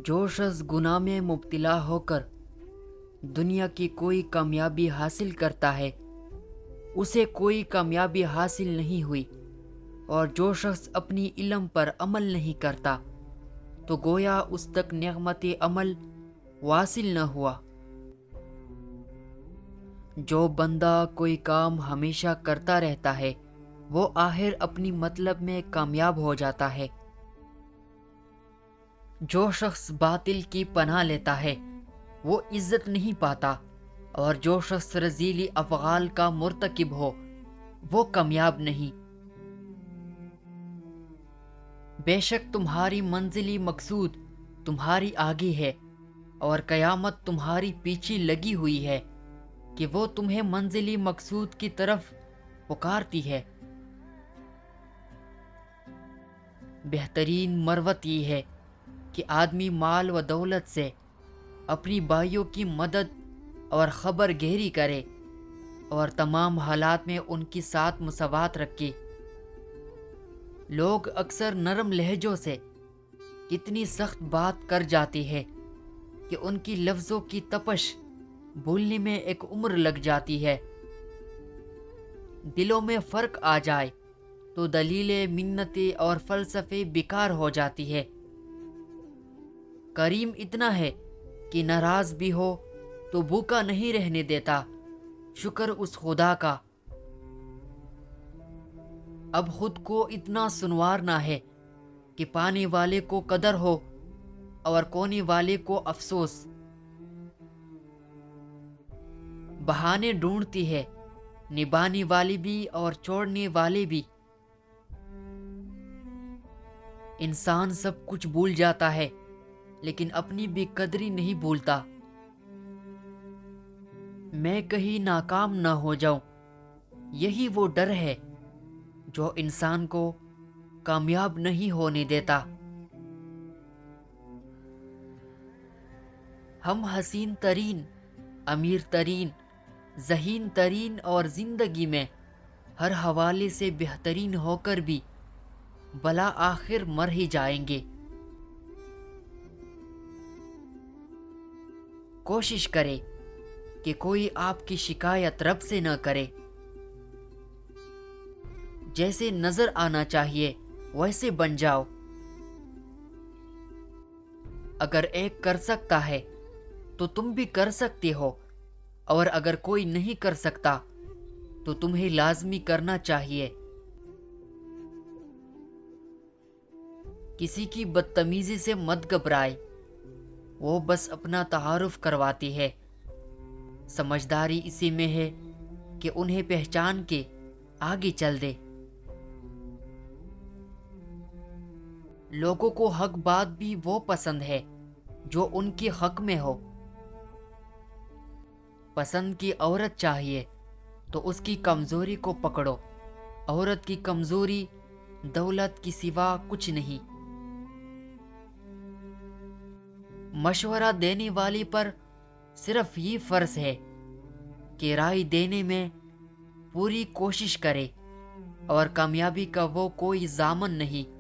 جو شخص گناہ میں مبتلا ہو کر دنیا کی کوئی کامیابی حاصل کرتا ہے اسے کوئی کامیابی حاصل نہیں ہوئی، اور جو شخص اپنی علم پر عمل نہیں کرتا تو گویا اس تک نعمت عمل واصل نہ ہوا۔ جو بندہ کوئی کام ہمیشہ کرتا رہتا ہے وہ آخر اپنی مطلب میں کامیاب ہو جاتا ہے۔ جو شخص باطل کی پناہ لیتا ہے وہ عزت نہیں پاتا، اور جو شخص رذیل افعال کا مرتکب ہو وہ کامیاب نہیں۔ بے شک تمہاری منزلی مقصود تمہاری آگے ہے، اور قیامت تمہاری پیچھے لگی ہوئی ہے کہ وہ تمہیں منزلی مقصود کی طرف پکارتی ہے۔ بہترین مروت یہ ہے کہ آدمی مال و دولت سے اپنی بھائیوں کی مدد اور خبر گیری کرے، اور تمام حالات میں ان کی ساتھ مساوات رکھے۔ لوگ اکثر نرم لہجوں سے کتنی سخت بات کر جاتے ہیں کہ ان کی لفظوں کی تپش بھولنے میں ایک عمر لگ جاتی ہے۔ دلوں میں فرق آ جائے تو دلیلیں، منتیں اور فلسفے بیکار ہو جاتی ہے۔ کریم اتنا ہے کہ ناراض بھی ہو تو بھوکا نہیں رہنے دیتا، شکر اس خدا کا۔ اب خود کو اتنا سنوارنا ہے کہ پانے والے کو قدر ہو اور کونے والے کو افسوس۔ بہانے ڈھونڈتی ہے نبھانے والی بھی اور چھوڑنے والے بھی۔ انسان سب کچھ بھول جاتا ہے لیکن اپنی بھی قدری نہیں بھولتا۔ میں کہیں ناکام نہ ہو جاؤں، یہی وہ ڈر ہے جو انسان کو کامیاب نہیں ہونے دیتا۔ ہم حسین ترین، امیر ترین، ذہین ترین اور زندگی میں ہر حوالے سے بہترین ہو کر بھی بلا آخر مر ہی جائیں گے۔ کوشش کرے کہ کوئی آپ کی شکایت رب سے نہ کرے۔ جیسے نظر آنا چاہیے ویسے بن جاؤ۔ اگر ایک کر سکتا ہے تو تم بھی کر سکتے ہو، اور اگر کوئی نہیں کر سکتا تو تمہیں لازمی کرنا چاہیے۔ کسی کی بدتمیزی سے مت گھبرائے، وہ بس اپنا تعارف کرواتی ہے۔ سمجھداری اسی میں ہے کہ انہیں پہچان کے آگے چل دے۔ لوگوں کو حق بات بھی وہ پسند ہے جو ان کے حق میں ہو۔ پسند کی عورت چاہیے تو اس کی کمزوری کو پکڑو۔ عورت کی کمزوری دولت کی سوا کچھ نہیں۔ مشورہ دینے والی پر صرف یہ فرض ہے کہ رائے دینے میں پوری کوشش کرے، اور کامیابی کا وہ کوئی ضامن نہیں